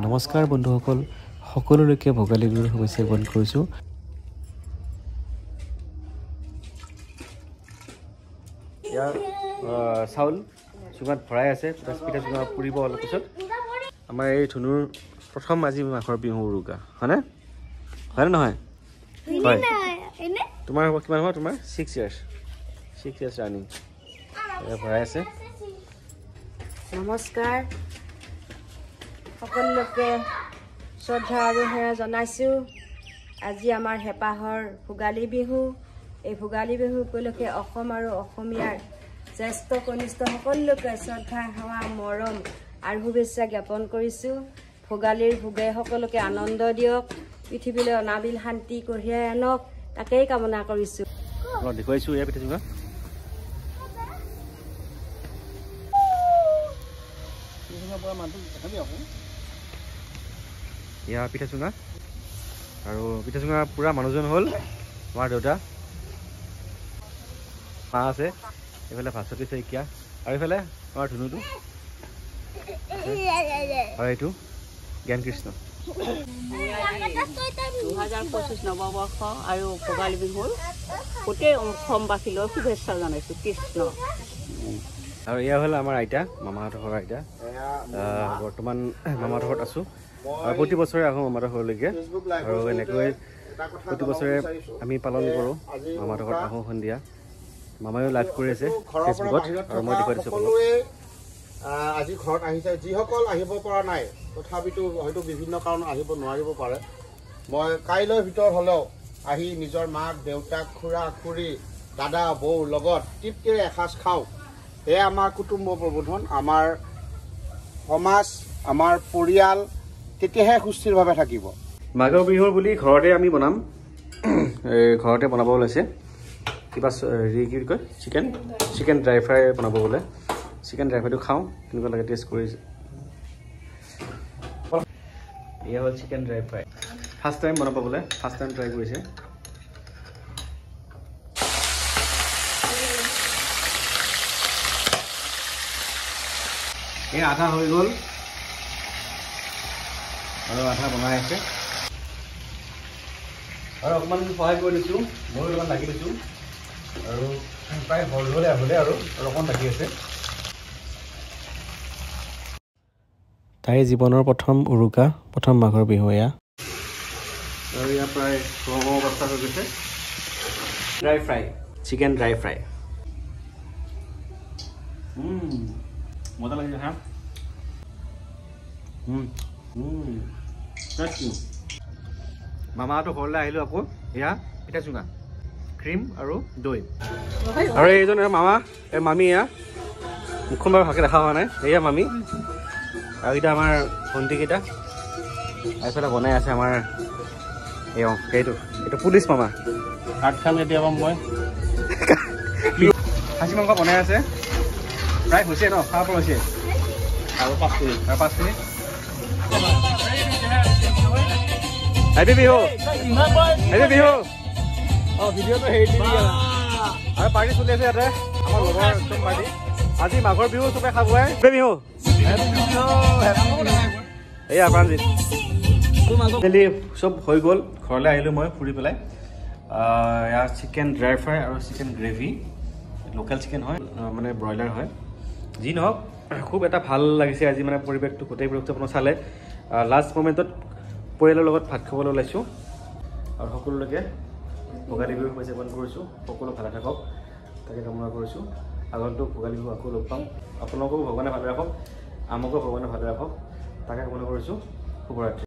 নমস্কাৰ বন্ধুসকল, সকলোলৈকে ভোগালী বিহুৰ শুভেচ্ছা জ্ঞাপন কৰিছোঁ। ইয়াৰ চাউল চুঙাত ভৰাই আছে, পিঠা চুঙা পুৰিব অলপ পিছত। আমাৰ এই ধুনুৰ প্ৰথম আজি মাঘৰ বিহু উৰুকা, হয়নে? হয়নে নহয়? হয়। তোমাৰ কিমান হ'ব? তোমাৰ 6 years ৰানিং। ভৰাই আছে। নমস্কাৰ, সকলোকে শ্ৰদ্ধা আৰু সেৱা জনাইছোঁ। আজি আমাৰ হেঁপাহৰ ভোগালী বিহু। এই ভোগালী বিহু উপলক্ষে অসম আৰু অসমীয়াৰ জ্যেষ্ঠ কনিষ্ঠ সকলোকে শ্ৰদ্ধা সেৱা মৰম আৰু শুভেচ্ছা জ্ঞাপন কৰিছোঁ। ভোগালীৰ ভোগে সকলোকে আনন্দ দিয়ক, পৃথিৱীলৈ অনাবিল শান্তি কঢ়িয়াই আনক, তাকেই কামনা কৰিছোঁ। দেখুৱাইছোঁ এয়া পিঠা চুঙা। এয়া পিঠা চুঙা, আৰু পিঠা চুঙা পুৰা মানুহজন হ'ল আমাৰ দেউতা। মা আছে এইফালে, ভাস্বতী শইকীয়া, আৰু এইফালে আমাৰ ধুনুটো, আৰু এইটো জ্ঞান কৃষ্ণ। 2025 নৱবৰ্ষ আৰু ভোগালী বিহুৰ গোটেই অসমবাসীলৈ শুভেচ্ছা জনাইছোঁ। কৃষ্ণ। আৰু এয়া হ'ল আমাৰ আইতা, মামাহঁতৰ ঘৰৰ আইতা। বৰ্তমান মামাহঁতৰ ঘৰত আছোঁ, আৰু প্ৰতি বছৰে আহোঁ মামাহঁতৰ ঘৰলৈকে, আৰু এনেকৈ প্ৰতি বছৰে আমি পালন কৰোঁ। মামাহঁতৰ ঘৰত আহোঁ সন্ধিয়া। মামায়ো লাইভ কৰি আছে ফেচবুকত, আৰু মই দেখুৱাই দিছোঁ। আজি ঘৰত আহিছে, যিসকল আহিব পৰা নাই তথাপিতো হয়তো বিভিন্ন কাৰণত আহিব নোৱাৰিব পাৰে। মই কাইলৈৰ ভিতৰত হ'লেও আহি নিজৰ মাক দেউতাক খুৰা খুৰী দাদা বৌৰ লগত তৃপ্তিৰে এসাঁজ খাওঁ। এয়া আমাৰ কুটুম্ব প্ৰবোধন, আমাৰ সমাজ, আমাৰ পৰিয়াল তেতিয়াহে সুস্থিৰভাৱে থাকিব। মাঘৰ বিহুৰ বুলি ঘৰতে আমি বনাম, ঘৰতে বনাব ওলাইছে। কিবা হেৰি কি কয়, চিকেন ড্ৰাই ফ্ৰাই বনাব বোলে। চিকেন ড্ৰাই ফ্ৰাইটো খাওঁ, কেনেকুৱা লাগে টেষ্ট কৰিছে। এয়া হ'ল chicken dry fry, first time বনাব বোলে, ফাৰ্ষ্ট টাইম ট্ৰাই কৰিছে। এই আধা হৈ গ'ল, আৰু আধা বনাই আছে, আৰু অকণমান সহায় কৰি দিছোঁ, ময়ো অলপমান লাগি দিছোঁ, আৰু প্ৰায় হ'লে আৰু অকণমান লাগি আছে। তাইৰ জীৱনৰ প্ৰথম উৰুকা, প্ৰথম মাঘৰ বিহু এয়া। আৰু ইয়াৰ প্ৰায় অৱস্থা হৈ গৈছে। Dry fry, chicken dry fry. মজা লাগিছে হা। মামাহঁতৰ ঘৰলৈ আহিলোঁ আকৌ। এয়া পিঠা চুঙা, ক্ৰীম আৰু দৈ। আৰু এইজন মামা, এই মামী। এয়া মুখখন বাৰু ভালকৈ দেখা হোৱা নাই। এয়া মামী, আৰু এতিয়া আমাৰ ভণ্টিকেইটা এইফালে বনাই আছে। আমাৰ এইটো পুলিচ মামা। ভাত খাম কেতিয়াবা মই। খাচী মাংস বনাই আছে, প্ৰায় হৈছে ন, খাব পৰা হৈছে। আৰু 5 minute. Happy Bihu, happy Bihu. ভিডিঅ'টো হেৰি আৰু পাৰ্টি চলি আছে ইয়াতে, আমাৰ লগৰ একদম পাৰ্টি। আজি মাঘৰ বিহু চবে খাব। হেপী বিহু। এয়া প্ৰাণজিত চব হৈ গ'ল। ঘৰলৈ আহিলোঁ মই ফুৰি পেলাই। এয়া চিকেন ড্ৰাই ফ্ৰাই আৰু চিকেন গ্ৰেভি। লোকেল চিকেন হয়, মানে ব্ৰইলাৰ হয়। যি নহওক, খুব এটা ভাল লাগিছে আজি, মানে পৰিৱেশটো, গোটেই পৰিৱেশটো আপোনাৰ চালে। লাষ্ট মমেণ্টত পৰিয়ালৰ লগত ভাত খাবলৈ ওলাইছোঁ, আৰু সকলোলৈকে ভোগালী বিহুৰ শুভেচ্ছা জ্ঞাপন কৰিছোঁ। সকলো ভালে থাকক, তাকে কামনা কৰিছোঁ। আগন্তুক ভোগালী বিহু আকৌ লগ পাম। আপোনালোককো ভগৱানে ভালে ৰাখক, আমাকো ভগৱানে ভালে ৰাখক, তাকে কামনা কৰিছোঁ। শুভৰাত্ৰি।